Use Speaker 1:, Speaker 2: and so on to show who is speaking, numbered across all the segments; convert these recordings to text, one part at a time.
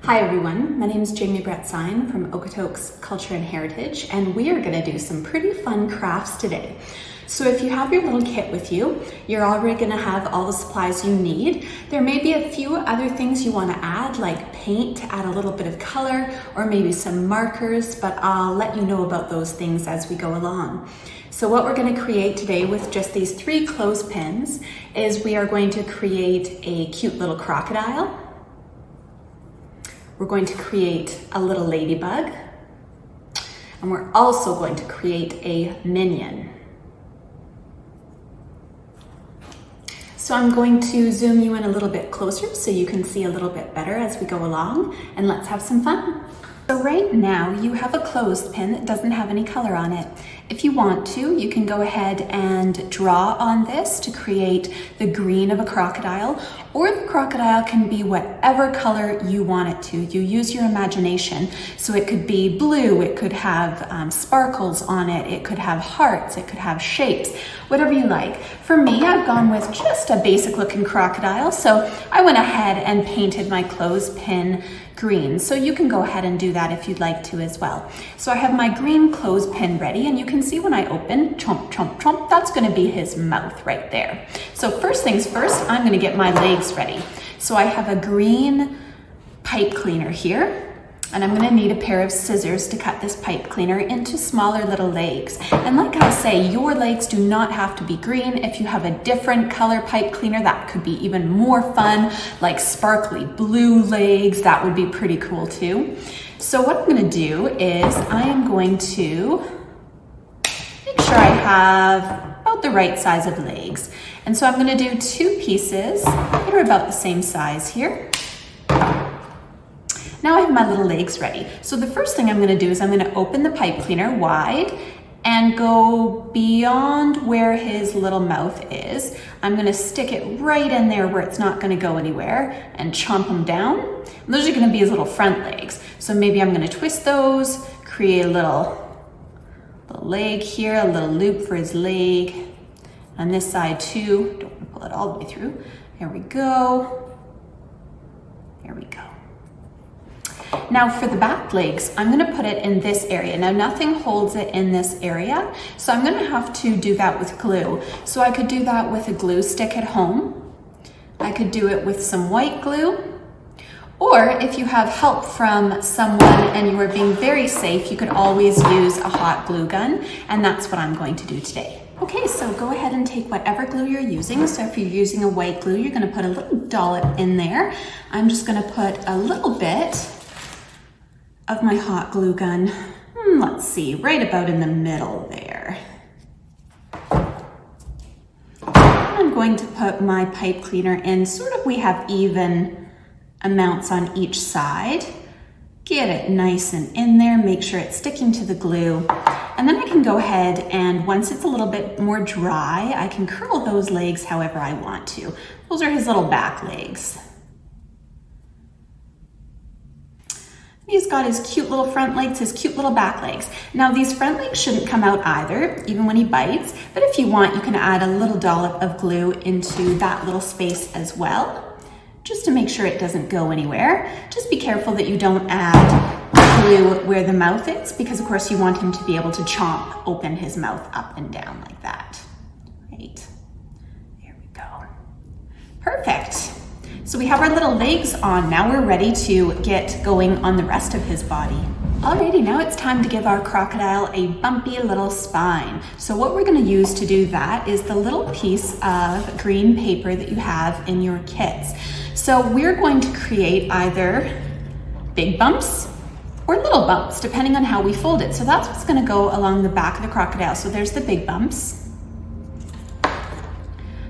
Speaker 1: Hi everyone, my name is Jamie Bretzine from Okotoks Culture and Heritage, and we are going to do some pretty fun crafts today. So if you have your little kit with you, you're already going to have all the supplies you need. There may be a few other things you want to add, like paint to add a little bit of color, or maybe some markers, but I'll let you know about those things as we go along. So what we're going to create today with just these 3 clothespins is we are going to create a cute little crocodile. We're going to create a little ladybug, and we're also going to create a minion. So I'm going to zoom you in a little bit closer so you can see a little bit better as we go along, and let's have some fun. So right now you have a clothespin that doesn't have any color on it. If you want to, you can go ahead and draw on this to create the green of a crocodile, or the crocodile can be whatever color you want it to. You use your imagination. So it could be blue, it could have sparkles on it, it could have hearts, it could have shapes, whatever you like. For me, I've gone with just a basic looking crocodile, so I went ahead and painted my clothespin green. So you can go ahead and do that if you'd like to as well. So I have my green clothespin ready, and you can see when I open, chomp, chomp, chomp, that's gonna be his mouth right there. So first things first, I'm gonna get my legs ready. So I have a green pipe cleaner here, and I'm gonna need a pair of scissors to cut this pipe cleaner into smaller little legs. And like I say, your legs do not have to be green. If you have a different color pipe cleaner, that could be even more fun, like sparkly blue legs, that would be pretty cool too. So what I'm gonna do is I am going to make sure I have about the right size of legs. And so I'm gonna do 2 pieces that are about the same size here. Now I have my little legs ready. So the first thing I'm gonna do is I'm gonna open the pipe cleaner wide and go beyond where his little mouth is. I'm gonna stick it right in there where it's not gonna go anywhere and chomp them down. And those are gonna be his little front legs. So maybe I'm gonna twist those, create a little leg here, a little loop for his leg. On this side too, don't wanna pull it all the way through. There we go. There we go. Now for the back legs, I'm gonna put it in this area. Now nothing holds it in this area, so I'm gonna have to do that with glue. So I could do that with a glue stick at home. I could do it with some white glue, or if you have help from someone and you are being very safe, you could always use a hot glue gun, and that's what I'm going to do today. Okay, so go ahead and take whatever glue you're using. So if you're using a white glue, you're gonna put a little dollop in there. I'm just gonna put a little bit of my hot glue gun, let's see, right about in the middle there. I'm going to put my pipe cleaner in, sort of we have even amounts on each side. Get it nice and in there, make sure it's sticking to the glue. And then I can go ahead and once it's a little bit more dry, I can curl those legs however I want to. Those are his little back legs. He's got his cute little front legs, his cute little back legs. Now these front legs shouldn't come out either, even when he bites, but if you want, you can add a little dollop of glue into that little space as well, just to make sure it doesn't go anywhere. Just be careful that you don't add glue where the mouth is, because of course you want him to be able to chomp open his mouth up and down like that. Right, there we go. Perfect. So we have our little legs on. Now we're ready to get going on the rest of his body. Alrighty, now it's time to give our crocodile a bumpy little spine. So what we're gonna use to do that is the little piece of green paper that you have in your kits. So we're going to create either big bumps or little bumps, depending on how we fold it. So that's what's gonna go along the back of the crocodile. So there's the big bumps.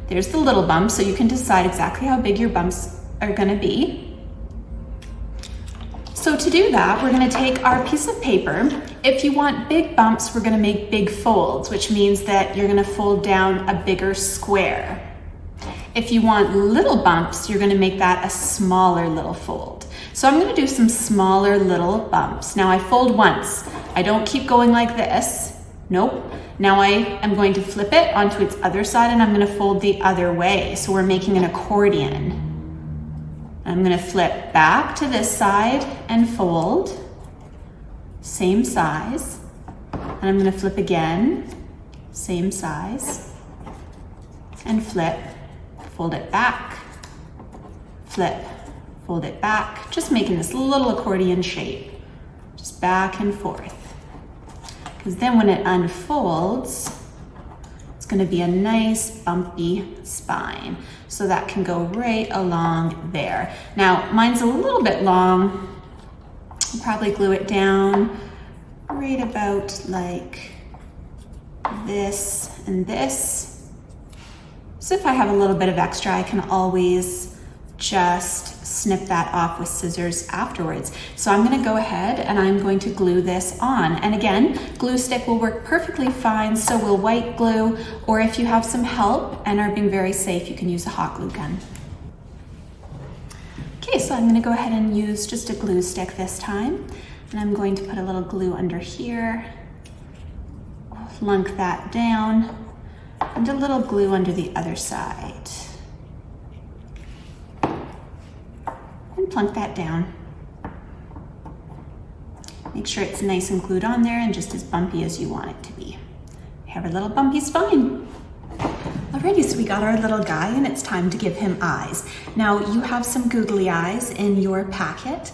Speaker 1: There's the little bumps, so you can decide exactly how big your bumps are gonna be. So to do that, we're gonna take our piece of paper. If you want big bumps, we're gonna make big folds, which means that you're gonna fold down a bigger square. If you want little bumps, you're gonna make that a smaller little fold. So I'm gonna do some smaller little bumps. Now I fold once. I don't keep going like this. Nope. Now I am going to flip it onto its other side and I'm going to fold the other way. So we're making an accordion. I'm gonna flip back to this side and fold, same size. And I'm gonna flip again, same size, and flip, fold it back, flip, fold it back, just making this little accordion shape, just back and forth. Because then when it unfolds, it's gonna be a nice bumpy spine. So that can go right along there. Now, mine's a little bit long. I'll probably glue it down right about like this and this. So if I have a little bit of extra, I can always just snip that off with scissors afterwards. So I'm gonna go ahead and I'm going to glue this on. And again, glue stick will work perfectly fine, so will white glue, or if you have some help and are being very safe, you can use a hot glue gun. Okay, so I'm gonna go ahead and use just a glue stick this time. And I'm going to put a little glue under here, plunk that down, and a little glue under the other side. And plunk that down. Make sure it's nice and glued on there and just as bumpy as you want it to be. We have our little bumpy spine. Alrighty, so we got our little guy and it's time to give him eyes. Now you have some googly eyes in your packet.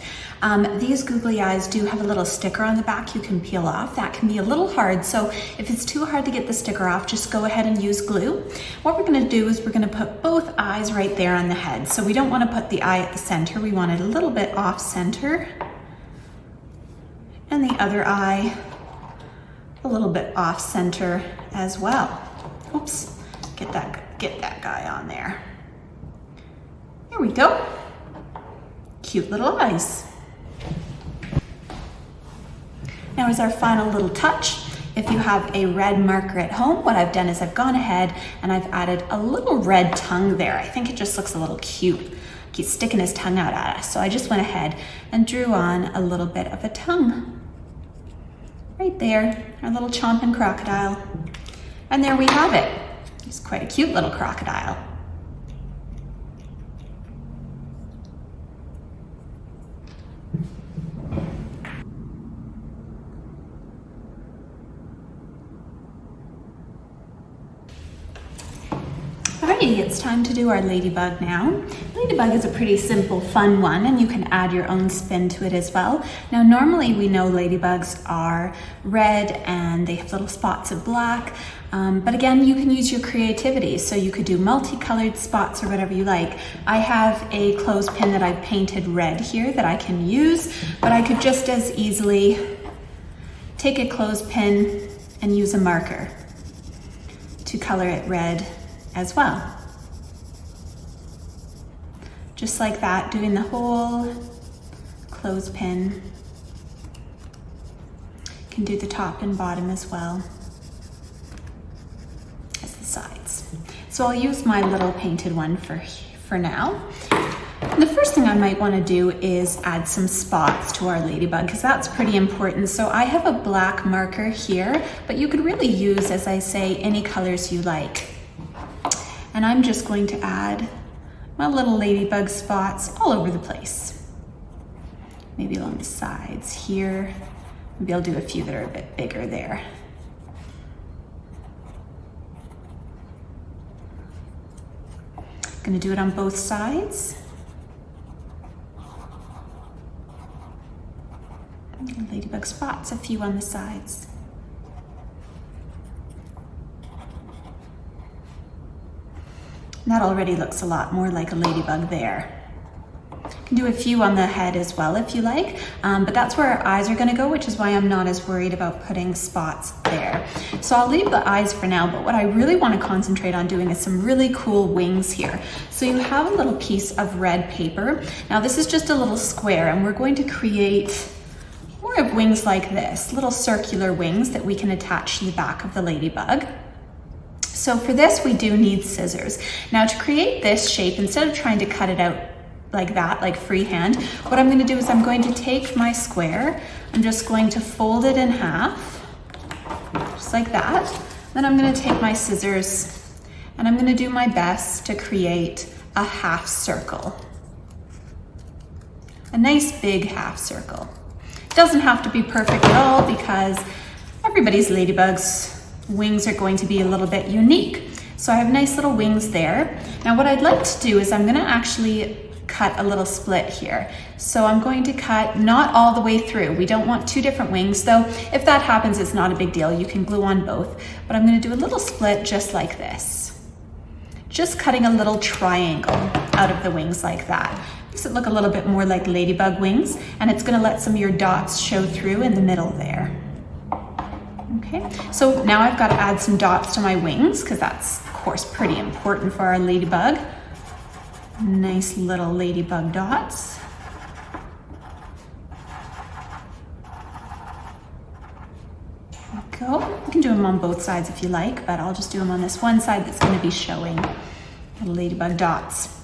Speaker 1: These googly eyes do have a little sticker on the back you can peel off. That can be a little hard, so if it's too hard to get the sticker off, just go ahead and use glue. What we're gonna do is we're gonna put both eyes right there on the head. So we don't wanna put the eye at the center, we want it a little bit off center. And the other eye a little bit off center as well. Oops, get that guy on there. There we go. Cute little eyes. Now as our final little touch, if you have a red marker at home, what I've done is I've gone ahead and I've added a little red tongue there. I think it just looks a little cute. He's sticking his tongue out at us. So I just went ahead and drew on a little bit of a tongue. Right there, our little chomping crocodile. And there we have it. He's quite a cute little crocodile. Alrighty, it's time to do our ladybug now. Ladybug is a pretty simple, fun one, and you can add your own spin to it as well. Now, normally we know ladybugs are red and they have little spots of black, but again, you can use your creativity. So you could do multicolored spots or whatever you like. I have a clothespin that I've painted red here that I can use, but I could just as easily take a clothespin and use a marker to color it red as well. Just like that, doing the whole clothespin. You can do the top and bottom as well as the sides. So I'll use my little painted one for now. And the first thing I might want to do is add some spots to our ladybug, because that's pretty important. So I have a black marker here, but you could really use, as I say, any colors you like. And I'm just going to add my little ladybug spots all over the place. Maybe along the sides here. Maybe I'll do a few that are a bit bigger there. Gonna do it on both sides. Ladybug spots, a few on the sides. That already looks a lot more like a ladybug there. You can do a few on the head as well if you like, but that's where our eyes are gonna go, which is why I'm not as worried about putting spots there. So I'll leave the eyes for now, but what I really wanna concentrate on doing is some really cool wings here. So you have a little piece of red paper. Now this is just a little square, and we're going to create more of wings like this, little circular wings that we can attach to the back of the ladybug. So for this, we do need scissors. Now to create this shape, instead of trying to cut it out like that, like freehand, what I'm gonna do is I'm going to take my square, I'm just going to fold it in half, just like that. Then I'm gonna take my scissors and I'm gonna do my best to create a half circle. a nice big half circle. Doesn't have to be perfect at all because everybody's ladybug's wings are going to be a little bit unique. So I have nice little wings there. Now what I'd like to do is I'm gonna actually cut a little split here. So I'm going to cut not all the way through. We don't want two different wings, though. If that happens, it's not a big deal. You can glue on both, but I'm gonna do a little split just like this. Just cutting a little triangle out of the wings like that. Makes it look a little bit more like ladybug wings, and it's gonna let some of your dots show through in the middle there. Okay, so now I've got to add some dots to my wings because that's, of course, pretty important for our ladybug. Nice little ladybug dots. There we go. You can do them on both sides if you like, but I'll just do them on this one side that's going to be showing the ladybug dots.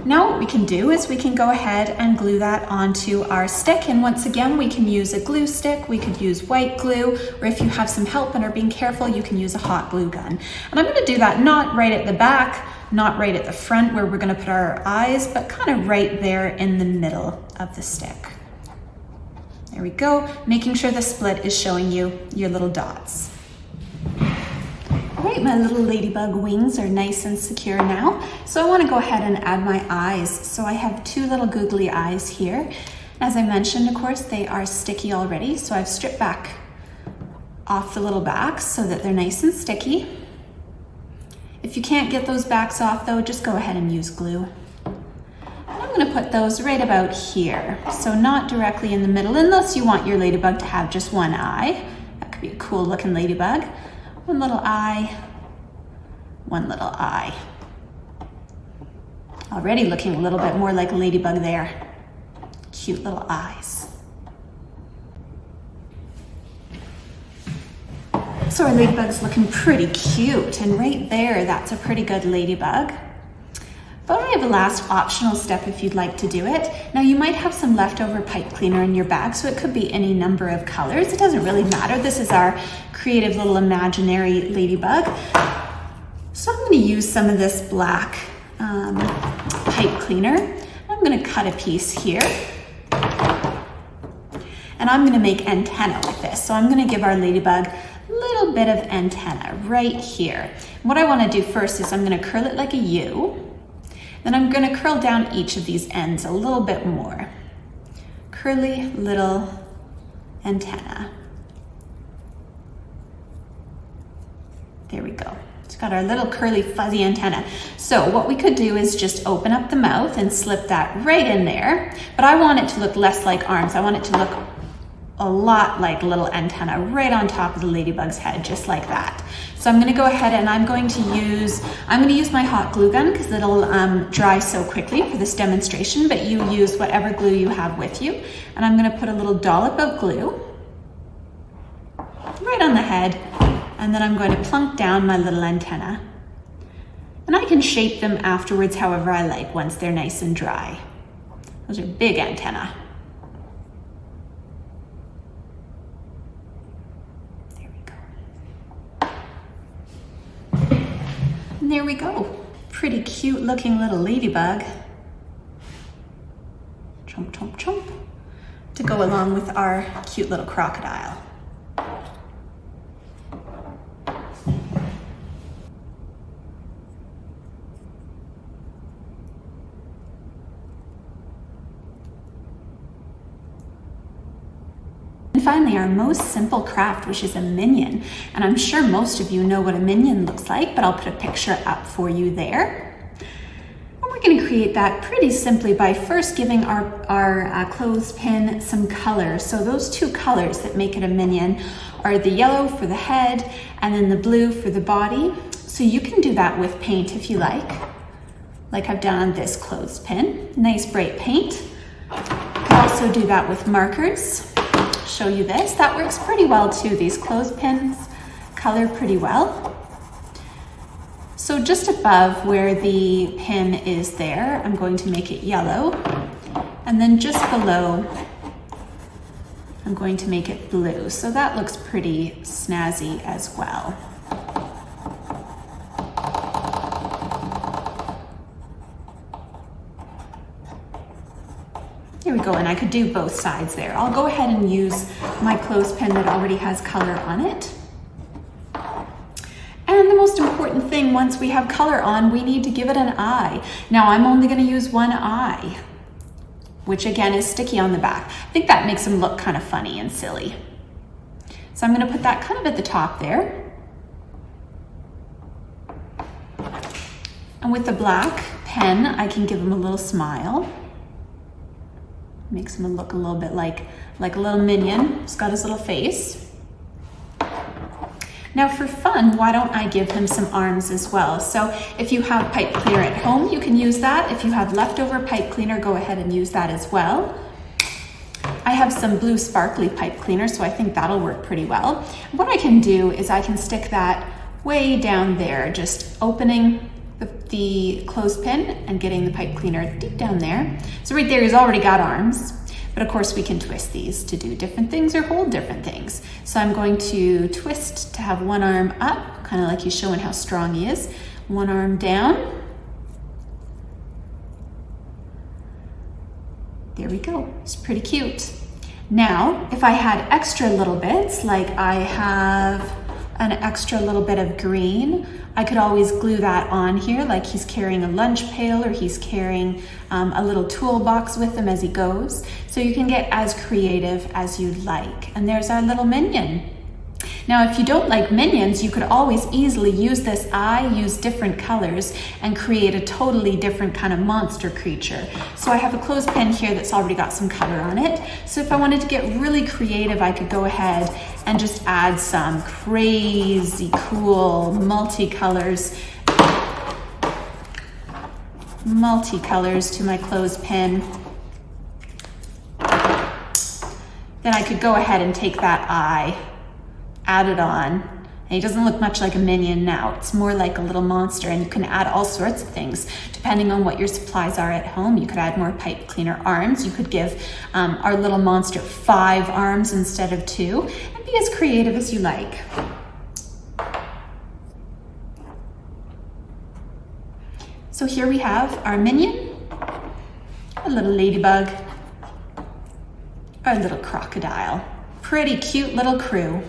Speaker 1: Now what we can do is we can go ahead and glue that onto our stick, and once again we can use a glue stick, we could use white glue, or if you have some help and are being careful, you can use a hot glue gun. And I'm going to do that not right at the back, not right at the front where we're going to put our eyes, but kind of right there in the middle of the stick. There we go, making sure the split is showing you your little dots. All right, my little ladybug wings are nice and secure now. So I want to go ahead and add my eyes. So I have two little googly eyes here. As I mentioned, of course, they are sticky already. So I've stripped back off the little backs so that they're nice and sticky. If you can't get those backs off though, just go ahead and use glue. And I'm going to put those right about here. So not directly in the middle, unless you want your ladybug to have just one eye. That could be a cool looking ladybug. One little eye, one little eye. Already looking a little bit more like a ladybug there. Cute little eyes. So our ladybug's looking pretty cute, and right there, that's a pretty good ladybug. But I have a last optional step if you'd like to do it. Now you might have some leftover pipe cleaner in your bag, so it could be any number of colors. It doesn't really matter. This is our creative little imaginary ladybug. So I'm gonna use some of this black pipe cleaner. I'm gonna cut a piece here. And I'm gonna make antenna with this. So I'm gonna give our ladybug a little bit of antenna right here. And what I wanna do first is I'm gonna curl it like a U. Then I'm going to curl down each of these ends a little bit more. Curly little antenna. There we go. It's got our little curly fuzzy antenna. So what we could do is just open up the mouth and slip that right in there. But I want it to look less like arms. I want it to look a lot like little antenna right on top of the ladybug's head, just like that. So I'm going to go ahead and I'm going to use my hot glue gun because it'll dry so quickly for this demonstration, but you use whatever glue you have with you. And I'm going to put a little dollop of glue right on the head, and then I'm going to plunk down my little antenna. And I can shape them afterwards however I like once they're nice and dry. Those are big antennae. And there we go. Pretty cute looking little ladybug. Chomp, chomp, chomp. To go along with our cute little crocodile. And finally, our most simple craft, which is a minion. And I'm sure most of you know what a minion looks like, but I'll put a picture up for you there. And we're going to create that pretty simply by first giving our clothespin some color. So those two colors that make it a minion are the yellow for the head and then the blue for the body. So you can do that with paint if you like I've done on this clothespin. Nice bright paint. You can also do that with markers. Show you this. That works pretty well too. These clothespins color pretty well. So just above where the pin is there, I'm going to make it yellow. And then just below, I'm going to make it blue. So that looks pretty snazzy as well. go in. I could do both sides there. I'll go ahead and use my clothespin that already has color on it. And the most important thing, once we have color on, we need to give it an eye. Now I'm only going to use one eye, which again is sticky on the back. I think that makes him look kind of funny and silly. So I'm going to put that kind of at the top there. And with the black pen, I can give him a little smile. Makes him look a little bit like a little Minion. He's got his little face. Now for fun, why don't I give him some arms as well? So if you have pipe cleaner at home, you can use that. If you have leftover pipe cleaner, go ahead and use that as well. I have some blue sparkly pipe cleaner, so I think that'll work pretty well. What I can do is I can stick that way down there, just opening the clothespin and getting the pipe cleaner deep down there. So right there, he's already got arms. But of course we can twist these to do different things or hold different things. So I'm going to twist to have one arm up, kind of like he's showing how strong he is. One arm down. There we go, it's pretty cute. Now, if I had extra little bits, like I have an extra little bit of green, I could always glue that on here, like he's carrying a lunch pail or he's carrying a little toolbox with him as he goes. So you can get as creative as you'd like. And there's our little Minion. Now, if you don't like Minions, you could always easily use this eye, use different colors, and create a totally different kind of monster creature. So I have a clothespin here that's already got some color on it. So if I wanted to get really creative, I could go ahead and just add some crazy cool multicolors to my clothespin. Then I could go ahead and take that eye, add it on, and he doesn't look much like a Minion now. It's more like a little monster, and you can add all sorts of things depending on what your supplies are at home. You could add more pipe cleaner arms. You could give our little monster 5 arms instead of 2, and be as creative as you like. So here we have our Minion, a little Ladybug, our little Crocodile. Pretty cute little crew.